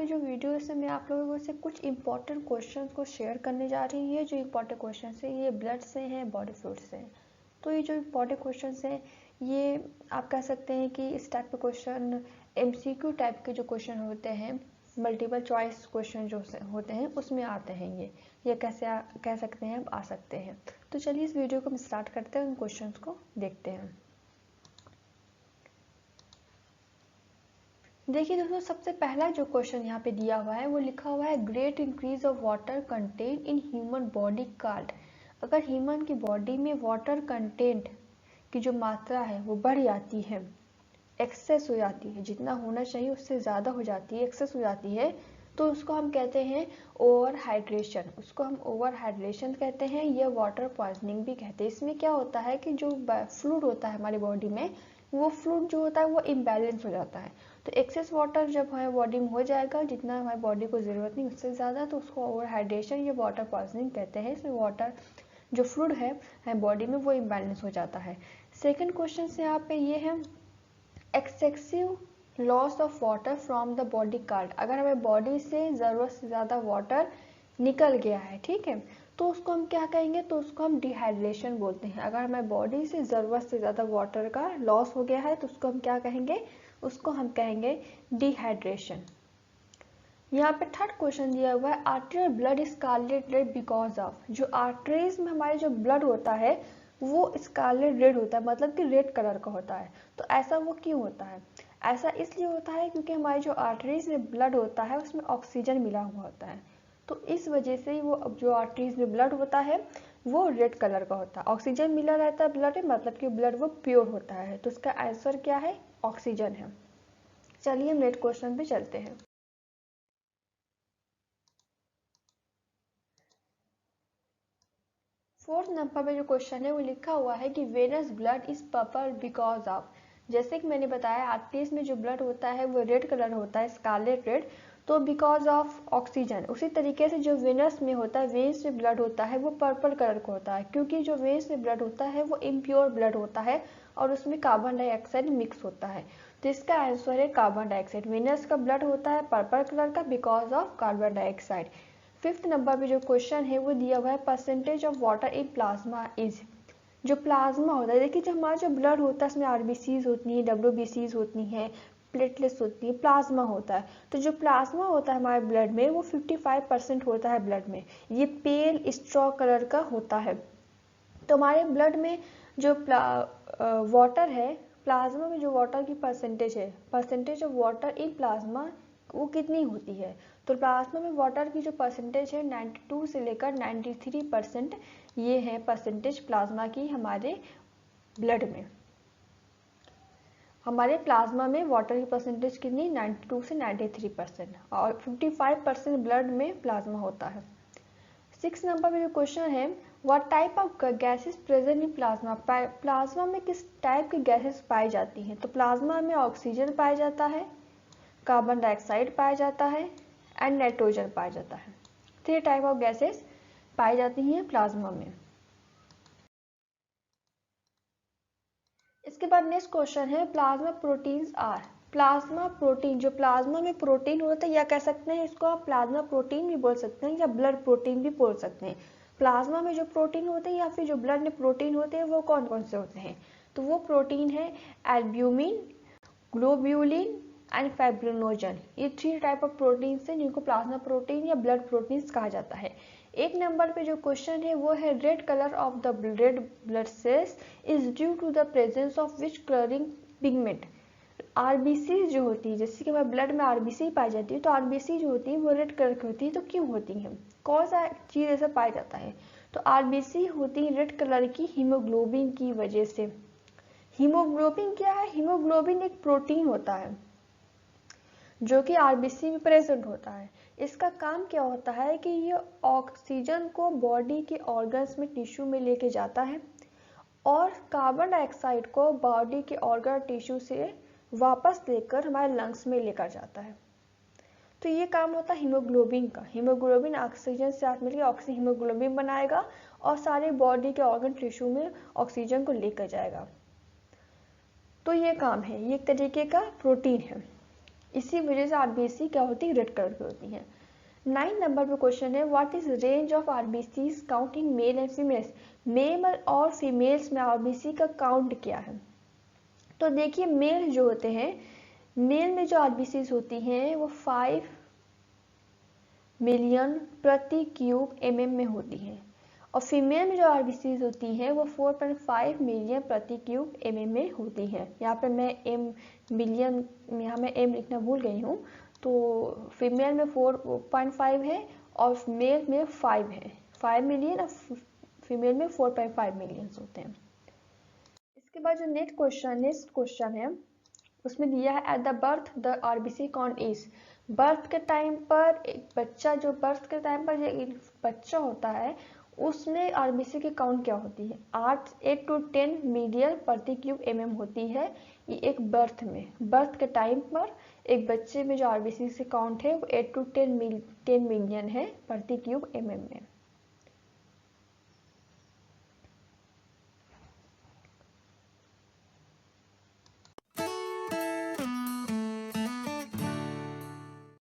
की जो वीडियो है मैं आप लोगों से कुछ इंपॉर्टेंट क्वेश्चंस को शेयर करने जा रही हूँ। ये जो इंपॉर्टेंट क्वेश्चंस है ये ब्लड से हैं, बॉडी फ्लूइड से हैं। तो ये जो इंपॉर्टेंट क्वेश्चंस हैं ये आप कह सकते हैं कि इस टाइप के क्वेश्चन MCQ टाइप के जो क्वेश्चन होते हैं, मल्टीपल चॉइस क्वेश्चन जो होते हैं उसमें आते हैं। ये कैसे कह सकते हैं, आ सकते हैं। तो चलिए इस वीडियो को हम स्टार्ट करते हैं, उन क्वेश्चंस को देखते हैं। देखिए दोस्तों, सबसे पहला जो क्वेश्चन यहाँ पे दिया हुआ है वो लिखा हुआ है great increase of water content in human body called. अगर ह्यूमन की बॉडी में वाटर कंटेंट की जो मात्रा है वो बढ़ जाती है, एक्सेस हो जाती है, जितना होना चाहिए उससे ज़्यादा हो जाती है, एक्सेस हो जाती है, तो उसको हम कहते हैं ओवर हाइड्रेशन। उसको हम ओवर हाइड्रेशन कहते हैं या वाटर पॉइजनिंग भी कहते हैं। इसमें क्या होता है कि जो फ्लूइड होता है हमारी बॉडी में, वो फ्लूइड जो होता है वो इम्बैलेंस हो जाता है। तो एक्सेस वाटर जब हमारी बॉडी में हो जाएगा, जितना हमारी बॉडी को ज़रूरत नहीं उससे ज़्यादा, तो उसको ओवर हाइड्रेशन या वाटर पॉइजनिंग कहते हैं। इसमें वाटर जो फ्लूइड है बॉडी में वो इम्बैलेंस हो जाता है। सेकेंड क्वेश्चन से यहाँ पे ये है excessive loss of water from the body called. अगर हमें बॉडी से ज़रूरत से ज़्यादा वाटर निकल गया है, ठीक है, तो उसको हम क्या कहेंगे, तो उसको हम डिहाइड्रेशन बोलते हैं। अगर हमें बॉडी से ज़रूरत से ज़्यादा वाटर का लॉस हो गया है तो उसको हम क्या कहेंगे, उसको हम कहेंगे डिहाइड्रेशन। यहाँ पे थर्ड क्वेश्चन दिया हुआ है arterial blood scarlet red because of. जो आर्टरीज में हमारे जो ब्लड होता है वो स्कारलेट रेड होता है, मतलब कि रेड कलर का होता है। तो ऐसा वो क्यों होता है? ऐसा इसलिए होता है क्योंकि हमारी जो आर्टरीज में ब्लड होता है उसमें ऑक्सीजन मिला हुआ होता है। तो इस वजह से वो जो आर्टरीज में ब्लड होता है वो रेड कलर का होता है। ऑक्सीजन मिला रहता है ब्लड में, मतलब कि ब्लड वो प्योर होता है। तो इसका आंसर क्या है? ऑक्सीजन है। चलिए हम नेक्स्ट क्वेश्चन पे चलते हैं। फोर्थ नंबर पे जो क्वेश्चन है वो लिखा हुआ है कि venous blood is purple because of. जैसे कि मैंने बताया आर्टरीज में जो ब्लड होता है वो रेड कलर होता है, स्कारलेट रेड, तो बिकॉज ऑफ ऑक्सीजन। उसी तरीके से जो वेनस में होता है, वेन्स में ब्लड होता है वो पर्पल कलर का होता है, क्योंकि जो वेन्स में ब्लड होता है वो इम्प्योर ब्लड होता है और उसमें कार्बन डाइऑक्साइड मिक्स होता है। तो इसका आंसर है कार्बन डाइऑक्साइड। वेनस का ब्लड होता है पर्पल कलर का because of carbon dioxide. Fifth number पे जो क्वेश्चन है वो दिया हुआ है percentage of water in plasma is. जो प्लाज्मा होता है, देखिए जो हमारा जो ब्लड होता है उसमें RBCs होती हैं, WBCs होती हैं, प्लेटलेट्स होती हैं, प्लाज्मा होता है। तो जो प्लाज्मा होता है हमारे ब्लड में वो 55% होता है ब्लड में। ये पेल स्ट्रॉ कलर का होता है। तो हमारे ब्लड में जो वाटर है, प्लाज्मा में जो वाटर की परसेंटेज है, percentage of water in plasma, वो कितनी होती है? तो प्लाज्मा में वाटर की जो परसेंटेज है 92 से लेकर 93% ये है परसेंटेज प्लाज्मा की हमारे ब्लड में। हमारे प्लाज्मा में वाटर की परसेंटेज कितनी? 92 से 93%, और 55% ब्लड में प्लाज्मा होता है। 6 नंबर में जो क्वेश्चन है what type of gases present in plasma. Plasma में किस टाइप की गैसेस पाई जाती हैं? तो प्लाज्मा में ऑक्सीजन पाया जाता है, कार्बन डाइऑक्साइड पाया जाता है एंड नाइट्रोजन पाया जाता है। 3 टाइप ऑफ गैसेस पाई जाती हैं प्लाज्मा में। इसके बाद नेक्स्ट क्वेश्चन है plasma proteins are. Plasma protein, जो प्लाज्मा में प्रोटीन होता है या कह सकते हैं इसको आप प्लाज्मा प्रोटीन भी बोल सकते हैं या ब्लड प्रोटीन भी बोल सकते हैं। प्लाज्मा में जो प्रोटीन होते हैं या फिर जो ब्लड में प्रोटीन होते हैं वो कौन कौन से होते हैं? तो वो प्रोटीन है एल्ब्यूमिन, ग्लोब्यूलिन एंड फाइब्रिनोजन। ये 3 टाइप ऑफ प्रोटीन है जिनको प्लाज्मा प्रोटीन या ब्लड प्रोटीन्स कहा जाता है। 1 नंबर पे जो क्वेश्चन है वो है red colour of the red blood cells is due to the presence of which colouring pigment. RBC जो होती है, जैसे कि हमारे ब्लड में RBC पाई जाती है, तो RBC जो होती है वो रेड कलर की होती है। तो क्यों होती है, कौन सा चीज़ ऐसा पाया जाता है? तो RBC होती है रेड कलर की हीमोग्लोबिन की वजह से। हीमोग्लोबिन क्या है? हीमोग्लोबिन एक प्रोटीन होता है जो कि RBC में प्रेजेंट होता है। इसका काम क्या होता है कि ये ऑक्सीजन को बॉडी के ऑर्गन्स में, टिश्यू में लेके जाता है और कार्बन डाइऑक्साइड को बॉडी के ऑर्गन टिश्यू से वापस लेकर हमारे लंग्स में लेकर जाता है। तो ये काम होता है हीमोग्लोबिन का। हीमोग्लोबिन ऑक्सीजन से साथ मिलकर ऑक्सी हीमोग्लोबिन बनाएगा और सारे बॉडी के ऑर्गन टिश्यू में ऑक्सीजन को लेकर जाएगा। तो ये काम है, ये एक तरीके का प्रोटीन है। इसी वजह से आरबीसी क्या होती है, रेड कलर की होती है। 9 नंबर पे क्वेश्चन है, what is range of RBC count in male and females. Male और फीमेल्स में आरबीसी का काउंट क्या है। तो देखिए मेल जो होते हैं, मेल में जो आरबीसी होती हैं वो 5 मिलियन प्रति क्यूब एमएम में होती हैं, और फीमेल में जो आरबीसी होती हैं वो 4.5 मिलियन प्रति क्यूब एमएम में होती हैं। यहाँ पे मैं एम मिलियन, यहाँ मैं एम लिखना भूल गई हूँ, तो फीमेल में 4.5 है और मेल में 5 है, 5 मिलियन, और फीमेल में 4.5 मिलियन होते हैं। इसके बाद जो नेक्स्ट क्वेश्चन है उसमें दिया है, at the birth the RBC count is. Birth के टाइम पर एक बच्चा, जो बर्थ के टाइम पर एक बच्चा होता है उसमें आरबीसी की काउंट क्या होती है, 8 to 10 मिलियन प्रति क्यूब एमएम होती है। ये एक बर्थ में, बर्थ के टाइम पर एक बच्चे में जो आरबीसी की काउंट है वो 8 to 10 मिलियन है प्रति क्यूब एमएम में।